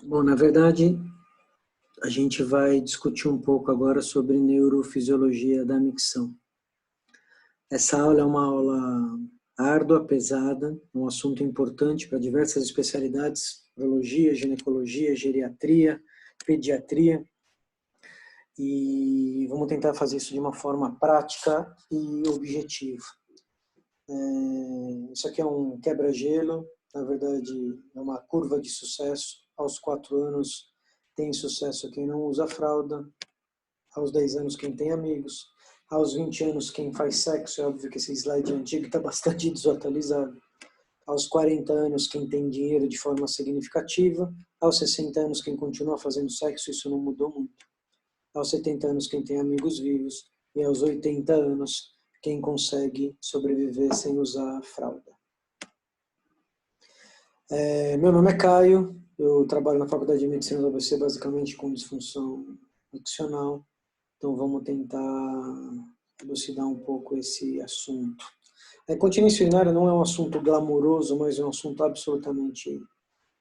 Bom, na verdade, a gente vai discutir um pouco agora sobre neurofisiologia da micção. Essa aula é uma aula árdua, pesada, um assunto importante para diversas especialidades, urologia, ginecologia, geriatria, pediatria, e vamos tentar fazer isso de uma forma prática e objetiva. Isso aqui é um quebra-gelo, na verdade é uma curva de sucesso. Aos 4 anos tem sucesso quem não usa fralda, aos 10 anos quem tem amigos, aos 20 anos quem faz sexo, é óbvio que esse slide antigo está bastante desatualizado, aos 40 anos quem tem dinheiro de forma significativa, aos 60 anos quem continua fazendo sexo, isso não mudou muito, aos 70 anos quem tem amigos vivos, e aos 80 anos quem consegue sobreviver sem usar fralda. Meu nome é Caio, eu trabalho na Faculdade de Medicina da UBC basicamente com disfunção miccional, então vamos tentar elucidar um pouco esse assunto. A incontinência urinária não é um assunto glamouroso, mas é um assunto absolutamente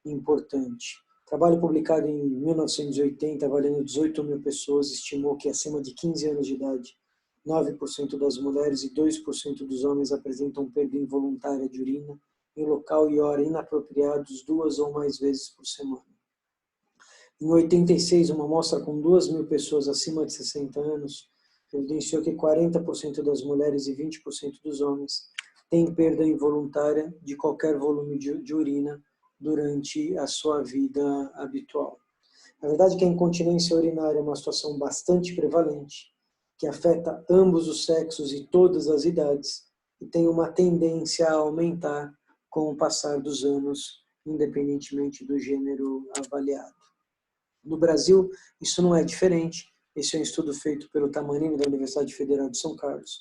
importante. Trabalho publicado em 1980, avaliando 18 mil pessoas, estimou que acima de 15 anos de idade, 9% das mulheres e 2% dos homens apresentam perda involuntária de urina em local e hora inapropriados 2 ou mais vezes por semana. Em 86, uma amostra com 2 mil pessoas acima de 60 anos evidenciou que 40% das mulheres e 20% dos homens têm perda involuntária de qualquer volume de urina durante a sua vida habitual. A verdade é que a incontinência urinária é uma situação bastante prevalente, que afeta ambos os sexos e todas as idades, e tem uma tendência a aumentar com o passar dos anos, independentemente do gênero avaliado. No Brasil, isso não é diferente. Esse é um estudo feito pelo Tamanini, da Universidade Federal de São Carlos,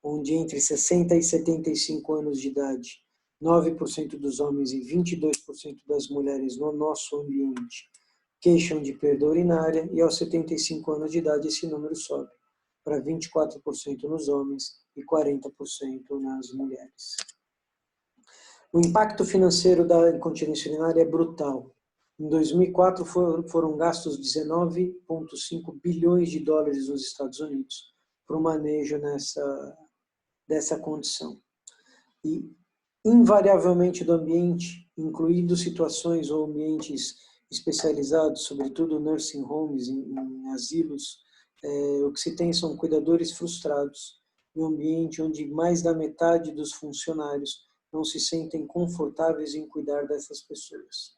onde entre 60 e 75 anos de idade, 9% dos homens e 22% das mulheres no nosso ambiente queixam de perda urinária, e aos 75 anos de idade esse número sobe para 24% nos homens e 40% nas mulheres. O impacto financeiro da incontinência urinária é brutal. Em 2004 foram gastos 19,5 bilhões de dólares nos Estados Unidos para o manejo dessa condição. E, invariavelmente, do ambiente, incluindo situações ou ambientes especializados, sobretudo nursing homes, em asilos, o que se tem são cuidadores frustrados, em um ambiente onde mais da metade dos funcionários não se sentem confortáveis em cuidar dessas pessoas.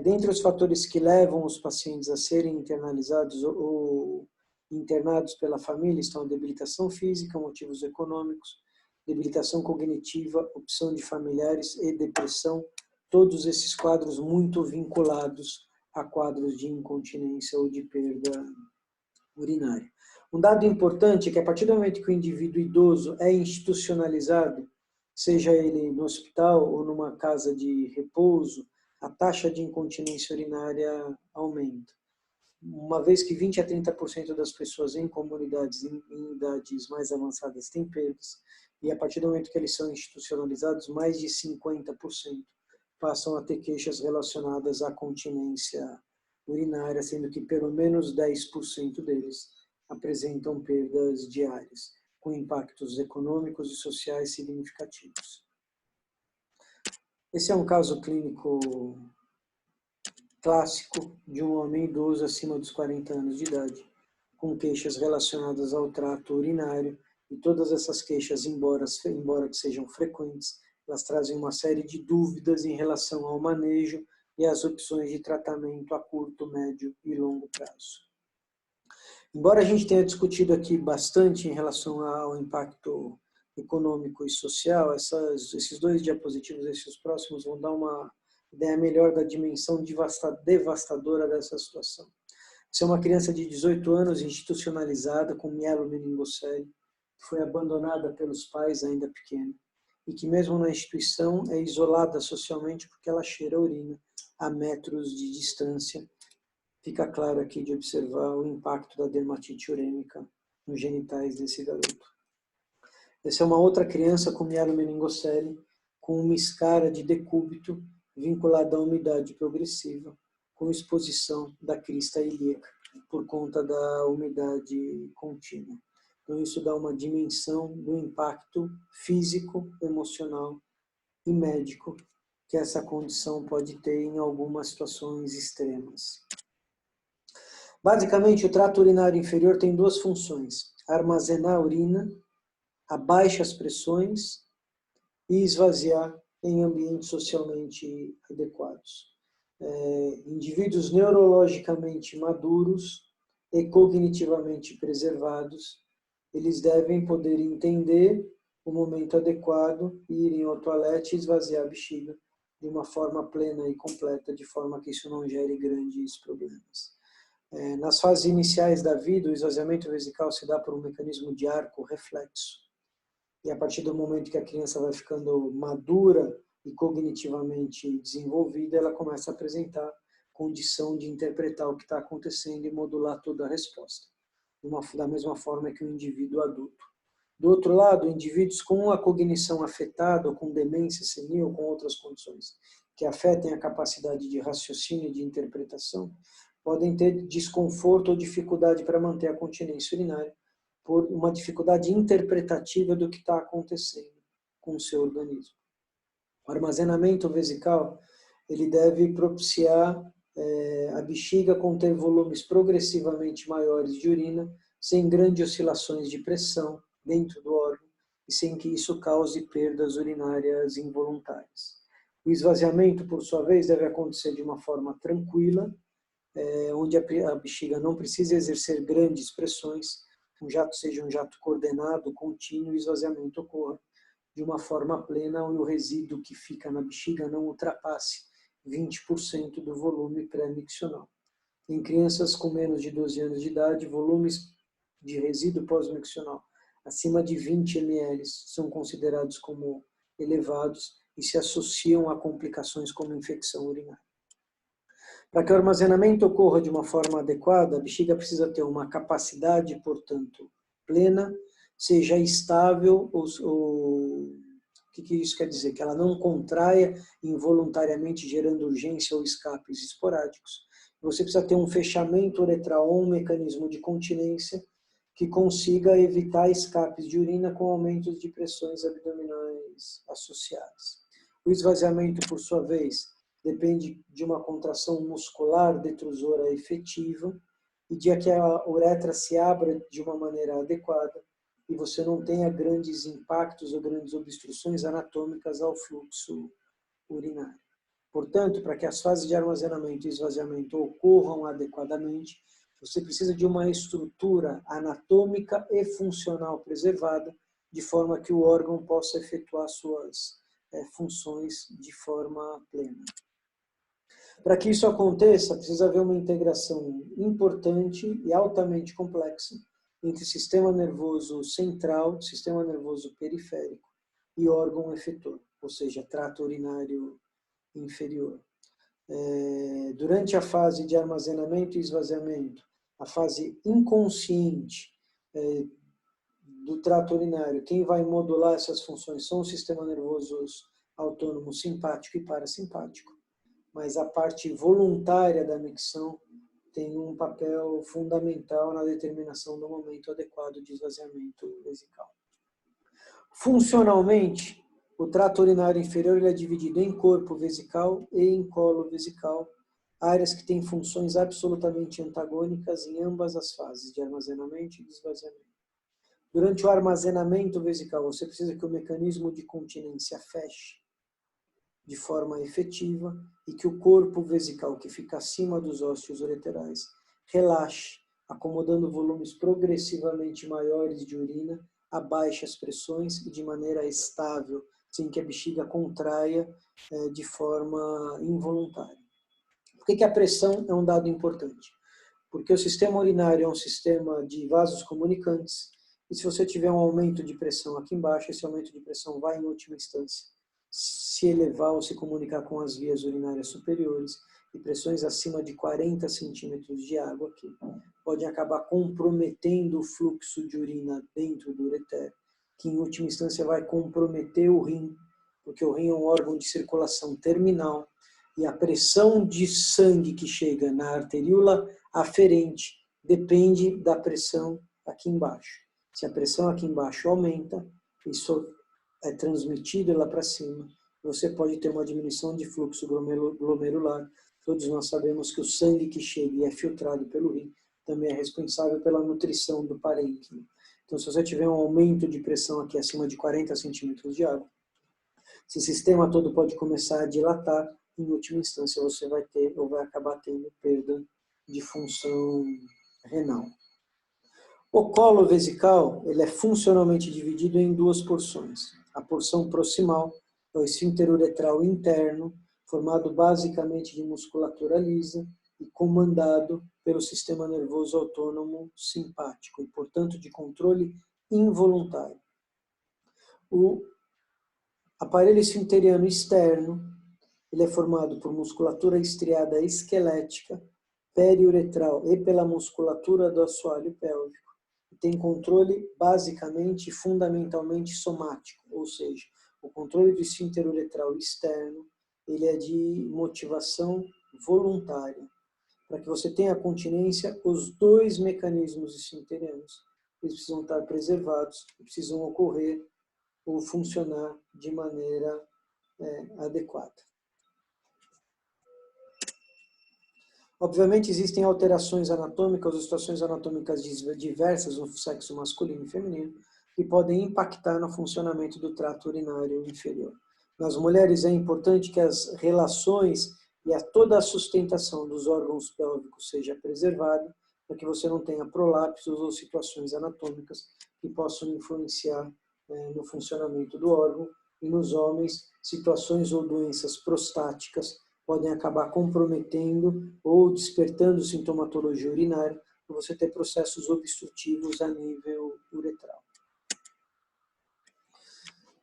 Dentre os fatores que levam os pacientes a serem internalizados ou internados pela família estão a debilitação física, motivos econômicos, debilitação cognitiva, opção de familiares e depressão, todos esses quadros muito vinculados a quadros de incontinência ou de perda urinária. Um dado importante é que a partir do momento que o indivíduo idoso é institucionalizado, seja ele no hospital ou numa casa de repouso, a taxa de incontinência urinária aumenta. Uma vez que 20 a 30% das pessoas em comunidades em idades mais avançadas têm perdas, e a partir do momento que eles são institucionalizados, mais de 50% passam a ter queixas relacionadas à continência urinária, sendo que pelo menos 10% deles apresentam perdas diárias, com impactos econômicos e sociais significativos. Esse é um caso clínico clássico de um homem idoso acima dos 40 anos de idade, com queixas relacionadas ao trato urinário, e todas essas queixas, embora que sejam frequentes, elas trazem uma série de dúvidas em relação ao manejo e às opções de tratamento a curto, médio e longo prazo. Embora a gente tenha discutido aqui bastante em relação ao impacto econômico e social, esses 2 diapositivos, esses próximos, vão dar uma ideia melhor da dimensão devastadora dessa situação. Você é uma criança de 18 anos institucionalizada com mielomeningocele, que foi abandonada pelos pais ainda pequena, e que mesmo na instituição é isolada socialmente porque ela cheira a urina a metros de distância. Fica claro aqui de observar o impacto da dermatite urêmica nos genitais desse garoto. Essa é uma outra criança com mielomeningocele, com uma escara de decúbito vinculada à umidade progressiva, com exposição da crista ilíaca, por conta da umidade contínua. Então, isso dá uma dimensão do impacto físico, emocional e médico que essa condição pode ter em algumas situações extremas. Basicamente, o trato urinário inferior tem duas funções: armazenar a urina a baixas pressões e esvaziar em ambientes socialmente adequados. Indivíduos neurologicamente maduros e cognitivamente preservados, eles devem poder entender o momento adequado e irem ao toalete e esvaziar a bexiga de uma forma plena e completa, de forma que isso não gere grandes problemas. Nas fases iniciais da vida, o esvaziamento vesical se dá por um mecanismo de arco reflexo. E a partir do momento que a criança vai ficando madura e cognitivamente desenvolvida, ela começa a apresentar condição de interpretar o que está acontecendo e modular toda a resposta, da mesma forma que o indivíduo adulto. Do outro lado, indivíduos com a cognição afetada, ou com demência senil, com outras condições que afetem a capacidade de raciocínio e de interpretação, podem ter desconforto ou dificuldade para manter a continência urinária, por uma dificuldade interpretativa do que está acontecendo com o seu organismo. O armazenamento vesical, ele deve propiciar a bexiga conter volumes progressivamente maiores de urina, sem grandes oscilações de pressão dentro do órgão e sem que isso cause perdas urinárias involuntárias. O esvaziamento, por sua vez, deve acontecer de uma forma tranquila, onde a bexiga não precisa exercer grandes pressões, um jato seja um jato coordenado, contínuo, e o esvaziamento ocorra de uma forma plena, onde o resíduo que fica na bexiga não ultrapasse 20% do volume pré-miccional. Em crianças com menos de 12 anos de idade, volumes de resíduo pós-miccional acima de 20 ml são considerados como elevados e se associam a complicações como infecção urinária. Para que o armazenamento ocorra de uma forma adequada, a bexiga precisa ter uma capacidade, portanto, plena, seja estável, o que isso quer dizer? Que ela não contraia involuntariamente, gerando urgência ou escapes esporádicos. Você precisa ter um fechamento uretral ou um mecanismo de continência que consiga evitar escapes de urina com aumentos de pressões abdominais associadas. O esvaziamento, por sua vez, depende de uma contração muscular detrusora efetiva e de que a uretra se abra de uma maneira adequada e você não tenha grandes impactos ou grandes obstruções anatômicas ao fluxo urinário. Portanto, para que as fases de armazenamento e esvaziamento ocorram adequadamente, você precisa de uma estrutura anatômica e funcional preservada, de forma que o órgão possa efetuar suas funções de forma plena. Para que isso aconteça, precisa haver uma integração importante e altamente complexa entre sistema nervoso central, sistema nervoso periférico e órgão efetor, ou seja, trato urinário inferior. Durante a fase de armazenamento e esvaziamento, a fase inconsciente do trato urinário, quem vai modular essas funções são o sistema nervoso autônomo simpático e parasimpático, mas a parte voluntária da micção tem um papel fundamental na determinação do momento adequado de esvaziamento vesical. Funcionalmente, o trato urinário inferior é dividido em corpo vesical e em colo vesical, áreas que têm funções absolutamente antagônicas em ambas as fases de armazenamento e de esvaziamento. Durante o armazenamento vesical, você precisa que o mecanismo de continência feche de forma efetiva e que o corpo vesical, que fica acima dos ósseos ureterais, relaxe, acomodando volumes progressivamente maiores de urina a baixas pressões e de maneira estável, sem que a bexiga contraia de forma involuntária. Por que a pressão é um dado importante? Porque o sistema urinário é um sistema de vasos comunicantes e se você tiver um aumento de pressão aqui embaixo, esse aumento de pressão vai, em última instância, se elevar ou se comunicar com as vias urinárias superiores e pressões acima de 40 centímetros de água aqui podem acabar comprometendo o fluxo de urina dentro do ureter, que em última instância vai comprometer o rim, porque o rim é um órgão de circulação terminal e a pressão de sangue que chega na arteríola aferente depende da pressão aqui embaixo. Se a pressão aqui embaixo aumenta, isso é transmitido lá para cima, você pode ter uma diminuição de fluxo glomerular. Todos nós sabemos que o sangue que chega e é filtrado pelo rim também é responsável pela nutrição do parênquima. Então, se você tiver um aumento de pressão aqui acima de 40 centímetros de água, esse sistema todo pode começar a dilatar, em última instância você vai ter ou vai acabar tendo perda de função renal. O colo vesical, ele é funcionalmente dividido em duas porções. A porção proximal é o esfíncter uretral interno, formado basicamente de musculatura lisa e comandado pelo sistema nervoso autônomo simpático e, portanto, de controle involuntário. O aparelho esfincteriano externo, ele é formado por musculatura estriada esquelética, periuretral e pela musculatura do assoalho pélvico. Tem controle basicamente, fundamentalmente somático, ou seja, o controle do esfíncter uretral externo, ele é de motivação voluntária. Para que você tenha continência, os dois mecanismos esfincterianos, eles precisam estar preservados, precisam ocorrer ou funcionar de maneira adequada. Obviamente, existem alterações anatômicas ou situações anatômicas diversas no sexo masculino e feminino que podem impactar no funcionamento do trato urinário inferior. Nas mulheres é importante que as relações e toda a sustentação dos órgãos pélvicos seja preservada, para que você não tenha prolapsos ou situações anatômicas que possam influenciar no funcionamento do órgão. E nos homens, situações ou doenças prostáticas podem acabar comprometendo ou despertando sintomatologia urinária, para você ter processos obstrutivos a nível uretral.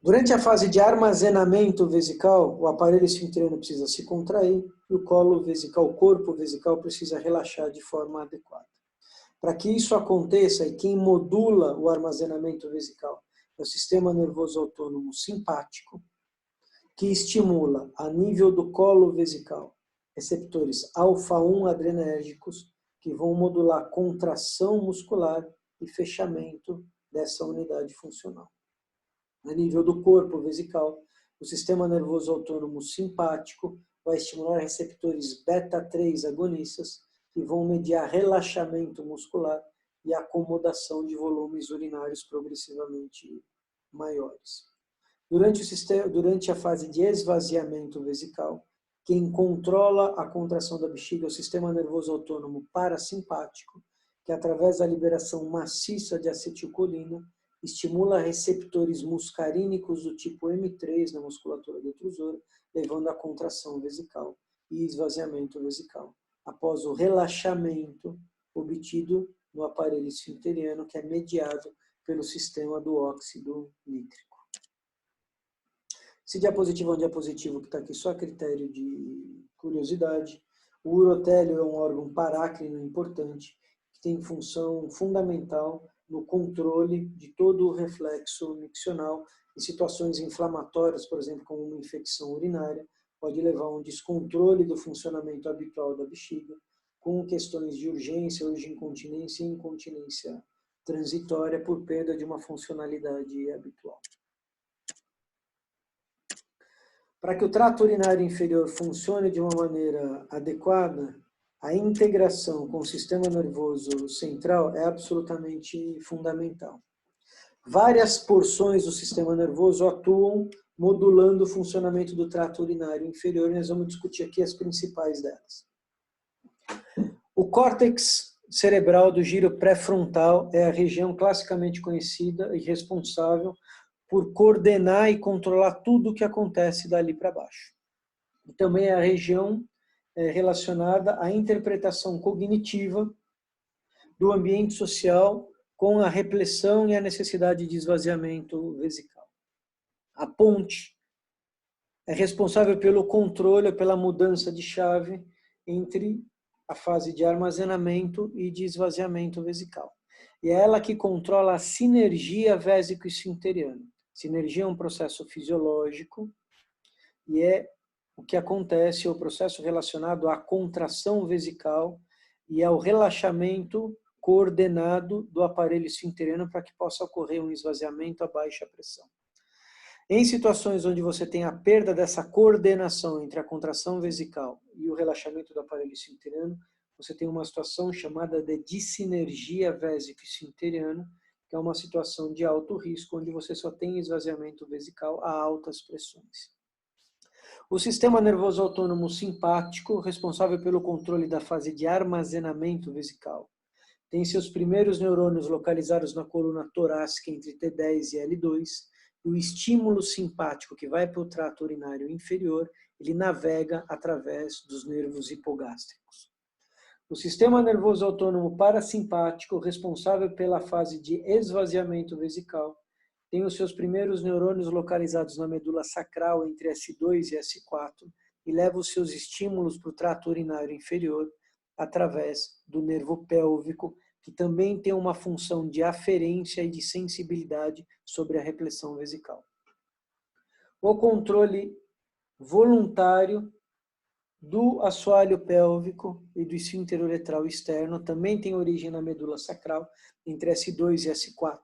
Durante a fase de armazenamento vesical, o aparelho esfincteriano precisa se contrair e o colo vesical, o corpo vesical precisa relaxar de forma adequada. Para que isso aconteça, e quem modula o armazenamento vesical é o sistema nervoso autônomo simpático, que estimula, a nível do colo vesical, receptores alfa-1 adrenérgicos, que vão modular contração muscular e fechamento dessa unidade funcional. A nível do corpo vesical, o sistema nervoso autônomo simpático vai estimular receptores beta-3 agonistas, que vão mediar relaxamento muscular e acomodação de volumes urinários progressivamente maiores. Durante a fase de esvaziamento vesical, quem controla a contração da bexiga é o sistema nervoso autônomo parasimpático, que através da liberação maciça de acetilcolina, estimula receptores muscarínicos do tipo M3 na musculatura detrusora, levando à contração vesical e esvaziamento vesical, após o relaxamento obtido no aparelho esfincteriano, que é mediado pelo sistema do óxido nítrico. Esse diapositivo é um diapositivo que está aqui só a critério de curiosidade. O urotélio é um órgão parácrino importante, que tem função fundamental no controle de todo o reflexo miccional. Em situações inflamatórias, por exemplo, como uma infecção urinária, pode levar a um descontrole do funcionamento habitual da bexiga, com questões de urgência ou de incontinência e incontinência transitória por perda de uma funcionalidade habitual. Para que o trato urinário inferior funcione de uma maneira adequada, a integração com o sistema nervoso central é absolutamente fundamental. Várias porções do sistema nervoso atuam modulando o funcionamento do trato urinário inferior, e nós vamos discutir aqui as principais delas. O córtex cerebral do giro pré-frontal é a região classicamente conhecida e responsável por coordenar e controlar tudo o que acontece dali para baixo. E também é a região relacionada à interpretação cognitiva do ambiente social com a repressão e a necessidade de esvaziamento vesical. A ponte é responsável pelo controle, pela mudança de chave entre a fase de armazenamento e de esvaziamento vesical. E é ela que controla a sinergia vésico-esfincteriana. Sinergia é um processo fisiológico e é o que acontece é o processo relacionado à contração vesical e ao relaxamento coordenado do aparelho esfinteriano para que possa ocorrer um esvaziamento a baixa pressão. Em situações onde você tem a perda dessa coordenação entre a contração vesical e o relaxamento do aparelho esfinteriano, você tem uma situação chamada de dissinergia vésico-esfinteriana, que é uma situação de alto risco, onde você só tem esvaziamento vesical a altas pressões. O sistema nervoso autônomo simpático, responsável pelo controle da fase de armazenamento vesical, tem seus primeiros neurônios localizados na coluna torácica entre T10 e L2, e o estímulo simpático que vai para o trato urinário inferior, ele navega através dos nervos hipogástricos. O sistema nervoso autônomo parasimpático, responsável pela fase de esvaziamento vesical, tem os seus primeiros neurônios localizados na medula sacral entre S2 e S4 e leva os seus estímulos para o trato urinário inferior através do nervo pélvico, que também tem uma função de aferência e de sensibilidade sobre a repressão vesical. O controle voluntário do assoalho pélvico e do esfíncter uretral externo também tem origem na medula sacral, entre S2 e S4,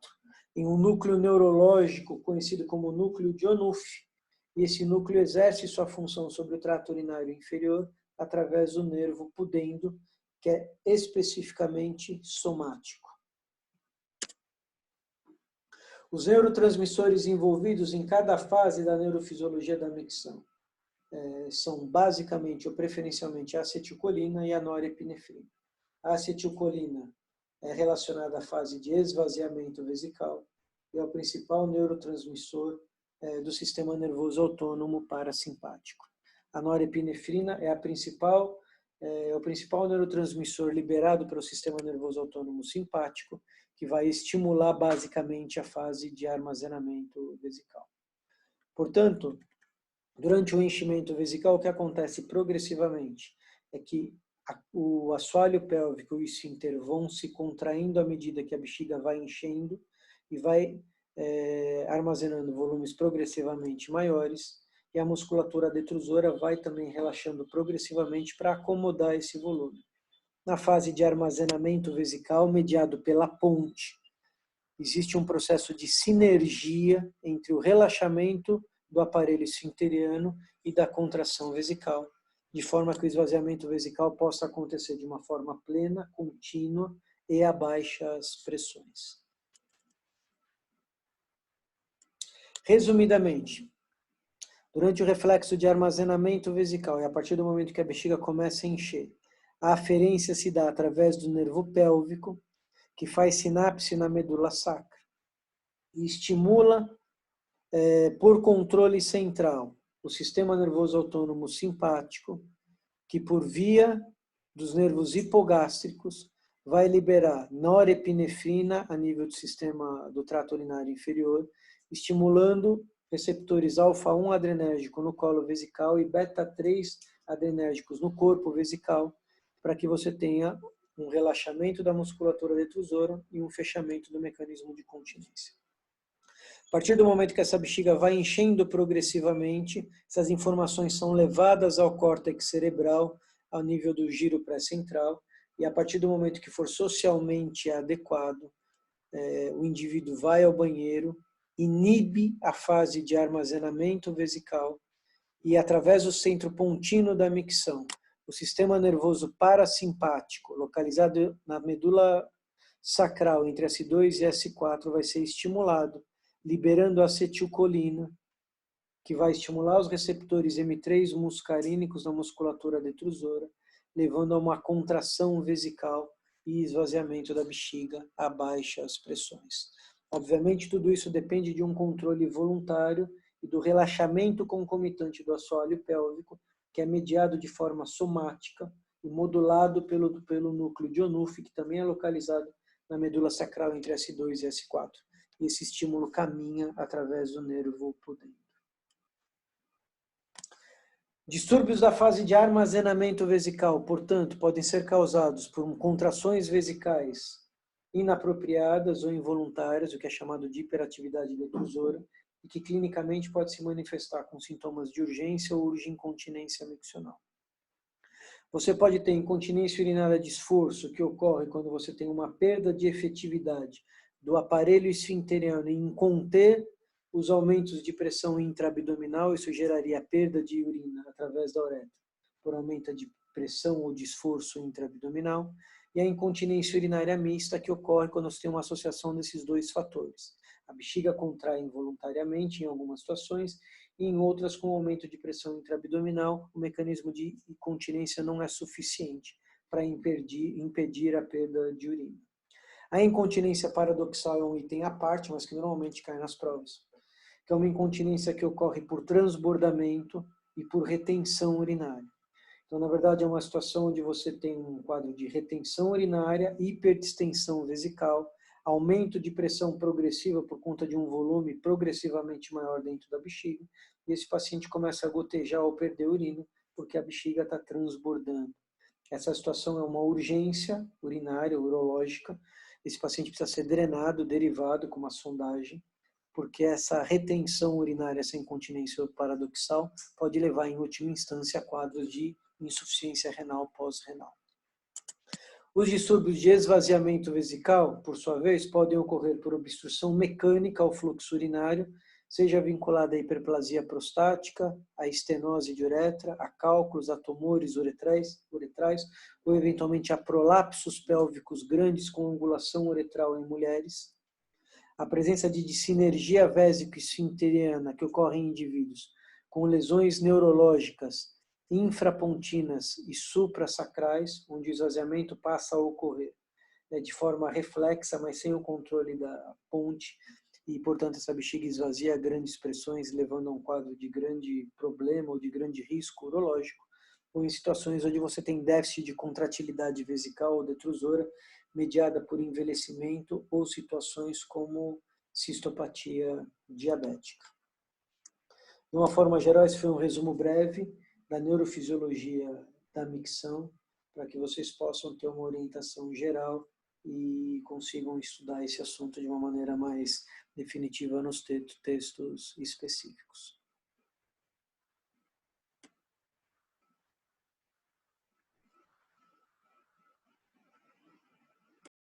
em um núcleo neurológico conhecido como núcleo de Onuffi, e esse núcleo exerce sua função sobre o trato urinário inferior através do nervo pudendo, que é especificamente somático. Os neurotransmissores envolvidos em cada fase da neurofisiologia da micção são basicamente ou preferencialmente a acetilcolina e a norepinefrina. A acetilcolina é relacionada à fase de esvaziamento vesical e é o principal neurotransmissor do sistema nervoso autônomo parasimpático. A norepinefrina é o principal neurotransmissor liberado pelo sistema nervoso autônomo simpático, que vai estimular basicamente a fase de armazenamento vesical. Portanto, durante o enchimento vesical, o que acontece progressivamente é que o assoalho pélvico e o esfíncter vão se contraindo à medida que a bexiga vai enchendo e vai armazenando volumes progressivamente maiores, e a musculatura detrusora vai também relaxando progressivamente para acomodar esse volume. Na fase de armazenamento vesical, mediado pela ponte, existe um processo de sinergia entre o relaxamento do aparelho esfinteriano e da contração vesical, de forma que o esvaziamento vesical possa acontecer de uma forma plena, contínua e a baixas pressões. Resumidamente, durante o reflexo de armazenamento vesical e a partir do momento que a bexiga começa a encher, a aferência se dá através do nervo pélvico, que faz sinapse na medula sacra e estimula por controle central o sistema nervoso autônomo simpático, que por via dos nervos hipogástricos vai liberar norepinefrina a nível do sistema do trato urinário inferior, estimulando receptores alfa-1 adrenérgico no colo vesical e beta-3 adrenérgicos no corpo vesical, para que você tenha um relaxamento da musculatura detrusora e um fechamento do mecanismo de continência. A partir do momento que essa bexiga vai enchendo progressivamente, essas informações são levadas ao córtex cerebral, ao nível do giro pré-central, e a partir do momento que for socialmente adequado, o indivíduo vai ao banheiro, inibe a fase de armazenamento vesical e, através do centro pontínuo da micção, o sistema nervoso parasimpático, localizado na medula sacral entre S2 e S4, vai ser estimulado, liberando a acetilcolina, que vai estimular os receptores M3 muscarínicos na musculatura detrusora, levando a uma contração vesical e esvaziamento da bexiga a baixas pressões. Obviamente, tudo isso depende de um controle voluntário e do relaxamento concomitante do assoalho pélvico, que é mediado de forma somática e modulado pelo núcleo de Onuffi, que também é localizado na medula sacral entre S2 e S4. E esse estímulo caminha através do nervo pudendo. Distúrbios da fase de armazenamento vesical, portanto, podem ser causados por contrações vesicais inapropriadas ou involuntárias, o que é chamado de hiperatividade detrusora, e que clinicamente pode se manifestar com sintomas de urgência ou urgincontinência miccional. Você pode ter incontinência urinária de esforço, que ocorre quando você tem uma perda de efetividade do aparelho esfinteriano em conter os aumentos de pressão intraabdominal. Isso geraria perda de urina através da uretra, por aumento de pressão ou de esforço intraabdominal. E a incontinência urinária mista, que ocorre quando você tem uma associação desses dois fatores. A bexiga contrai involuntariamente em algumas situações, e em outras, com aumento de pressão intraabdominal, o mecanismo de incontinência não é suficiente para impedir a perda de urina. A incontinência paradoxal é um item à parte, mas que normalmente cai nas provas, que é uma incontinência que ocorre por transbordamento e por retenção urinária. Então, na verdade, é uma situação onde você tem um quadro de retenção urinária, hiperdistensão vesical, aumento de pressão progressiva por conta de um volume progressivamente maior dentro da bexiga, e esse paciente começa a gotejar ou perder urina, porque a bexiga está transbordando. Essa situação é uma urgência urinária, urológica. Esse paciente precisa ser drenado, derivado com uma sondagem, porque essa retenção urinária, essa incontinência paradoxal, pode levar, em última instância, a quadros de insuficiência renal pós-renal. Os distúrbios de esvaziamento vesical, por sua vez, podem ocorrer por obstrução mecânica ao fluxo urinário, seja vinculada à hiperplasia prostática, à estenose de uretra, a cálculos, a tumores uretrais, ou eventualmente a prolapsos pélvicos grandes com angulação uretral em mulheres. A presença de dissinergia vésico-esfinteriana que ocorre em indivíduos com lesões neurológicas infrapontinas e suprassacrais, onde o esvaziamento passa a ocorrer de forma reflexa, mas sem o controle da ponte, e, portanto, essa bexiga esvazia grandes pressões, levando a um quadro de grande problema ou de grande risco urológico, ou em situações onde você tem déficit de contratilidade vesical ou detrusora, mediada por envelhecimento ou situações como cistopatia diabética. De uma forma geral, esse foi um resumo breve da neurofisiologia da micção, para que vocês possam ter uma orientação geral e consigam estudar esse assunto de uma maneira mais definitiva nos textos específicos.